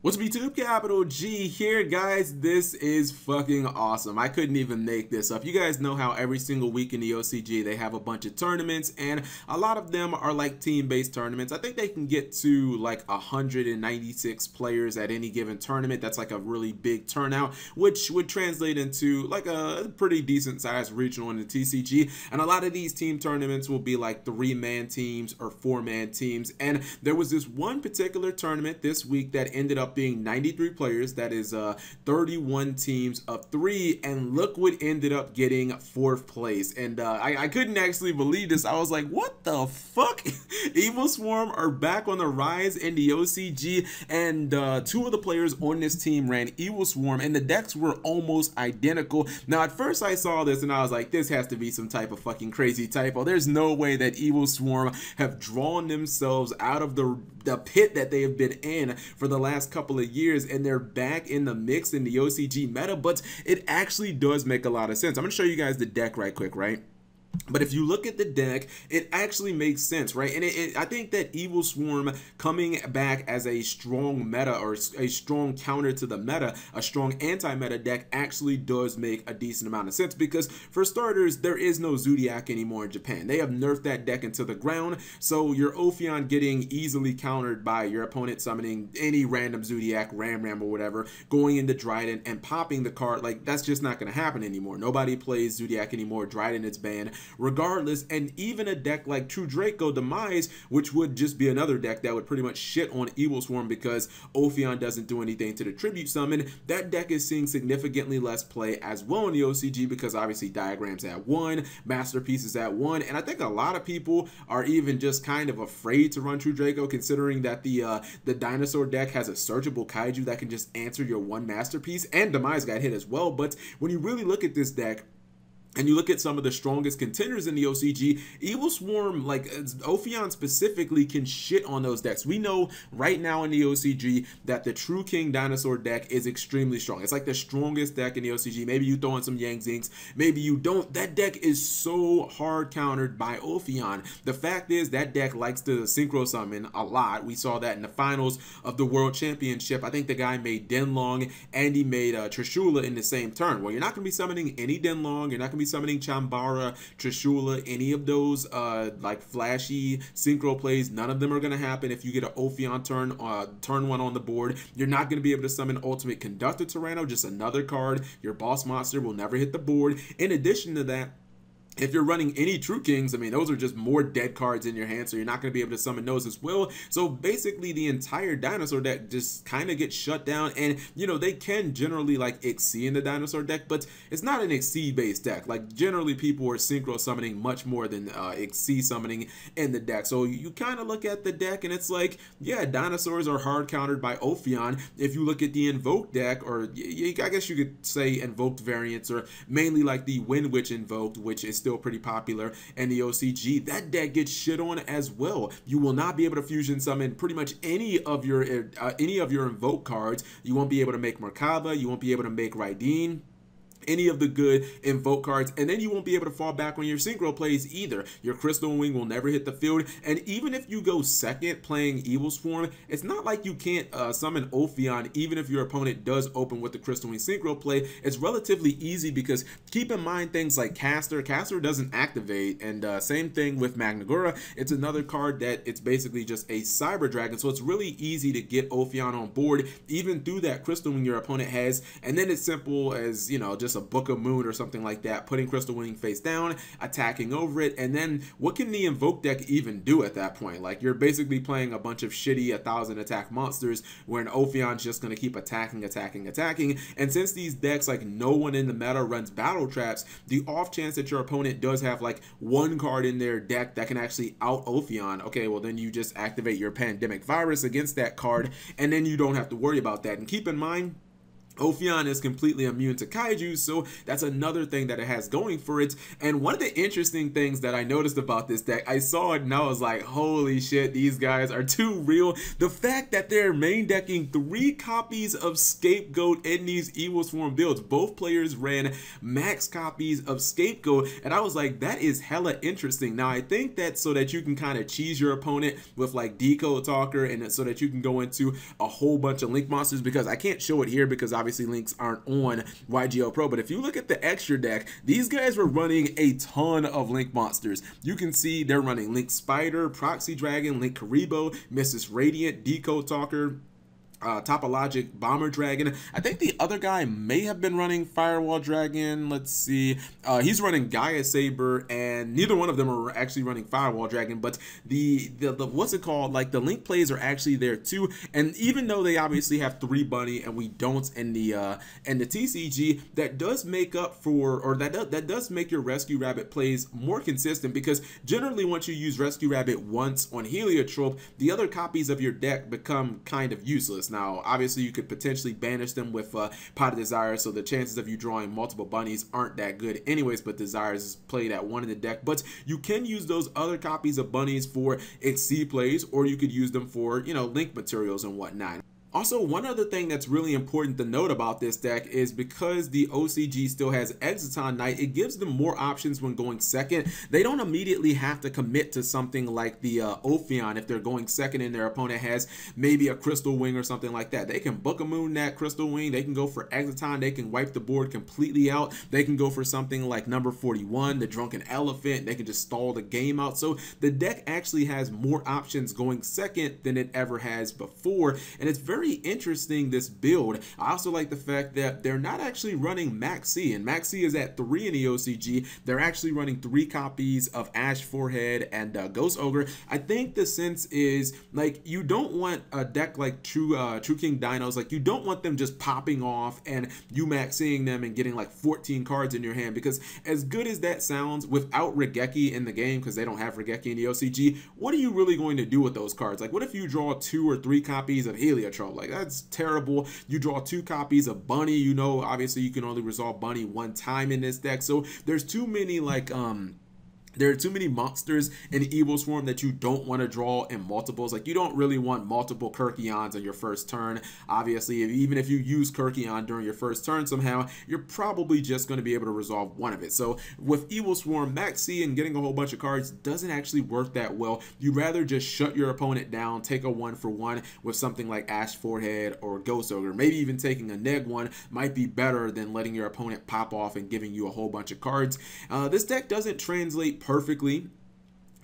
What's up YouTube, Capital G here, guys. This is fucking awesome. I couldn't even make this up. You guys know how every single week in the OCG they have a bunch of tournaments, and a lot of them are like team-based tournaments. I think they can get to like 196 players at any given tournament. That's like a really big turnout, which would translate into like a pretty decent sized regional in the TCG. And a lot of these team tournaments will be like 3-man teams or 4-man teams. And there was this one particular tournament this week that ended up being 93 players. That is 31 teams of 3, and look what ended up getting 4th place. And I couldn't actually believe this. I was like, what the fuck? Evil Swarm are back on the rise in the OCG, and 2 of the players on this team ran Evil Swarm, and the decks were almost identical. Now at first I saw this and I was like, this has to be some type of fucking crazy typo. There's no way that Evil Swarm have drawn themselves out of the pit that they have been in for the last couple of years, and they're back in the mix in the OCG meta. But it actually does make a lot of sense. I'm gonna show you guys the deck right quick, right? But if you look at the deck, it actually makes sense, right? And I think that Evil Swarm coming back as a strong meta, or a strong counter to the meta, a strong anti-meta deck, actually does make a decent amount of sense, because for starters, there is no Zodiac anymore in Japan. They have nerfed that deck into the ground, so your Ophion getting easily countered by your opponent summoning any random Zodiac, Ram or whatever, going into Dryden and popping the card, like, that's just not going to happen anymore. Nobody plays Zodiac anymore. Dryden is banned regardless. And even a deck like True Draco Demise, which would just be another deck that would pretty much shit on Evil Swarm because Ophion doesn't do anything to the tribute summon, that deck is seeing significantly less play as well in the OCG, because obviously Diagram's at 1, Masterpiece is at 1, and I think a lot of people are even just kind of afraid to run True Draco, considering that the dinosaur deck has a searchable kaiju that can just answer your 1 Masterpiece, and Demise got hit as well. But when you really look at this deck, and you look at some of the strongest contenders in the OCG, Evil Swarm, like Ophion specifically, can shit on those decks. We know right now in the OCG that the True King Dinosaur deck is extremely strong. It's like the strongest deck in the OCG. Maybe you throw in some Yang Zinks, maybe you don't. That deck is so hard countered by Ophion. The fact is that deck likes to synchro summon a lot. We saw that in the finals of the World Championship. I think the guy made Denlong and he made Trishula in the same turn. Well, you're not going to be summoning any Denlong. You're not going to be summoning Chambara, Trishula, any of those like flashy synchro plays. None of them are going to happen if you get an Ophion turn 1 on the board. You're not going to be able to summon Ultimate Conductor Tyranno, just another card. Your boss monster will never hit the board. In addition to that, if you're running any True Kings, I mean, those are just more dead cards in your hand, so you're not going to be able to summon those as well. So basically, the entire dinosaur deck just kind of gets shut down. And, you know, they can generally, like, Xyz in the dinosaur deck, but it's not an Xyz-based deck. Like, generally, people are synchro summoning much more than Xyz summoning in the deck. So you kind of look at the deck, and it's like, yeah, dinosaurs are hard countered by Ophion. If you look at the Invoked deck, or I guess you could say Invoked variants, or mainly like the Wind Witch Invoked, which is still pretty popular in the OCG, that deck gets shit on as well. You will not be able to fusion summon pretty much any of your invoke cards. You won't be able to make Merkaba, you won't be able to make Raideen, any of the good invoke cards, and then you won't be able to fall back on your synchro plays either. Your Crystal Wing will never hit the field, and even if you go second playing Evil Swarm, it's not like you can't summon Ophion even if your opponent does open with the Crystal Wing synchro play. It's relatively easy, because keep in mind things like Caster doesn't activate, and same thing with Magnagora. It's another card that it's basically just a Cyber Dragon, so it's really easy to get Ophion on board even through that Crystal Wing your opponent has. And then it's simple as, you know, just a Book of Moon or something like that, putting Crystal Wing face down, attacking over it, and then what can the Invoke deck even do at that point? Like, you're basically playing a bunch of shitty 1,000 attack monsters where an Ophion's just going to keep attacking, and since these decks, like, no one in the meta runs battle traps, the off chance that your opponent does have like 1 card in their deck that can actually out Ophion, okay, well then you just activate your Pandemic Virus against that card, and then you don't have to worry about that. And keep in mind, Ophion is completely immune to Kaiju, so that's another thing that it has going for it. And one of the interesting things that I noticed about this deck, I saw it and I was like, holy shit, these guys are too real. The fact that they're main decking 3 copies of Scapegoat in these Evil Swarm builds. Both players ran max copies of Scapegoat, and I was like, that is hella interesting. Now, I think that so that you can kind of cheese your opponent with like Decode Talker, and so that you can go into a whole bunch of Link monsters, because I can't show it here because obviously links aren't on YGL Pro, but if you look at the extra deck, these guys were running a ton of Link monsters. You can see they're running Link Spider, Proxy Dragon, Link Karibo, Mrs. Radiant, Decode Talker, Topologic, Bomber Dragon. I think the other guy may have been running Firewall Dragon. Let's see. He's running Gaia Saber, and neither one of them are actually running Firewall Dragon, but the what's it called? Like the Link plays are actually there too. And even though they obviously have 3 Bunny and we don't in the TCG, that does make up for, or that does make your Rescue Rabbit plays more consistent, because generally once you use Rescue Rabbit once on Heliotrope, the other copies of your deck become kind of useless. Now, obviously, you could potentially banish them with Pot of Desire, so the chances of you drawing multiple bunnies aren't that good anyways, but Desires is played at 1 in the deck. But you can use those other copies of bunnies for XC plays, or you could use them for, you know, Link materials and whatnot. Also, one other thing that's really important to note about this deck is because the OCG still has Exiton Knight, it gives them more options when going second. They don't immediately have to commit to something like the Ophion if they're going second and their opponent has maybe a Crystal Wing or something like that. They can Book a Moon that Crystal Wing, they can go for Exiton, they can wipe the board completely out, they can go for something like number 41, the Drunken Elephant, they can just stall the game out. So the deck actually has more options going second than it ever has before, and it's very interesting, this build. I also like the fact that they're not actually running Max C, and Max C is at 3 in the OCG. They're actually running 3 copies of Ash Forehead and Ghost Ogre. I think the sense is, like, you don't want a deck like True King Dinos, like you don't want them just popping off and you maxing them and getting like 14 cards in your hand, because as good as that sounds, without Regeki in the game, because they don't have Regeki in the OCG, what are you really going to do with those cards? Like, what if you draw 2 or 3 copies of Heliotrope? Like, that's terrible. You draw 2 copies of Bunny, you know, obviously you can only resolve Bunny 1 time in this deck, so there's too many like there are too many monsters in Evil Swarm that you don't want to draw in multiples. Like, you don't really want multiple Kirkions on your first turn. Obviously, even if you use Kirkion during your first turn somehow, you're probably just going to be able to resolve one of it. So with Evil Swarm, Max C and getting a whole bunch of cards doesn't actually work that well. You'd rather just shut your opponent down, take a 1-for-1 with something like Ash Forehead or Ghost Ogre. Maybe even taking a neg 1 might be better than letting your opponent pop off and giving you a whole bunch of cards. This deck doesn't translate perfectly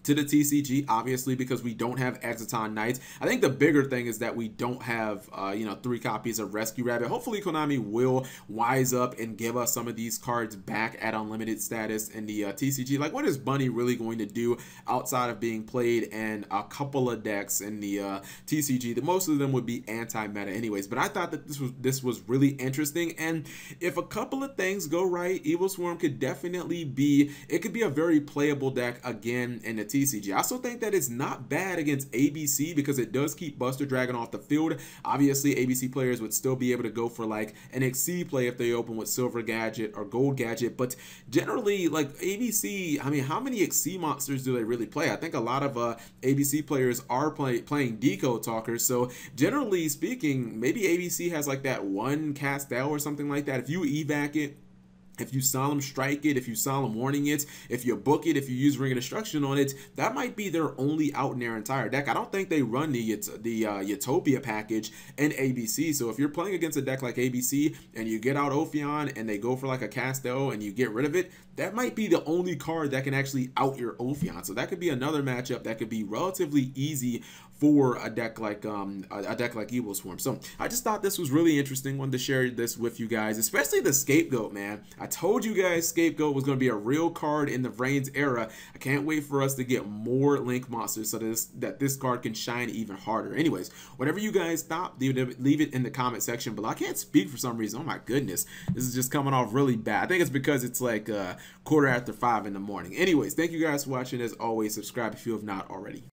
to the TCG, obviously, because we don't have Exiton Knights. I think the bigger thing is that we don't have, you know, 3 copies of Rescue Rabbit. Hopefully, Konami will wise up and give us some of these cards back at unlimited status in the TCG. Like, what is Bunny really going to do outside of being played in a couple of decks in the TCG? The most of them would be anti-meta anyways. But I thought that this was really interesting, and if a couple of things go right, Evil Swarm could definitely be, it could be a very playable deck again in the TCG. I also think that it's not bad against ABC because it does keep Buster Dragon off the field. Obviously, ABC players would still be able to go for like an XC play if they open with Silver Gadget or Gold Gadget, but generally, like ABC, I mean, how many XC monsters do they really play? I think a lot of ABC players are playing Decode Talkers, so generally speaking, maybe ABC has like that 1 Castel or something like that. If you evac it, if you Solemn Strike it, if you Solemn Warning it, if you book it, if you use Ring of Destruction on it, that might be their only out in their entire deck. I don't think they run the Utopia package in ABC. So if you're playing against a deck like ABC and you get out Ophion and they go for like a Castel and you get rid of it, that might be the only card that can actually out your Ophion. So that could be another matchup that could be relatively easy for a deck like Evil Swarm. So I just thought this was really interesting. Wanted to share this with you guys, especially the Scapegoat, man. I told you guys Scapegoat was going to be a real card in the Vrains era. I can't wait for us to get more Link monsters so that this card can shine even harder. Anyways, whatever you guys thought, leave it in the comment section below. I can't speak for some reason. Oh my goodness, this is just coming off really bad. I think it's because it's like 5:15 in the morning. Anyways, thank you guys for watching. As always, subscribe if you have not already.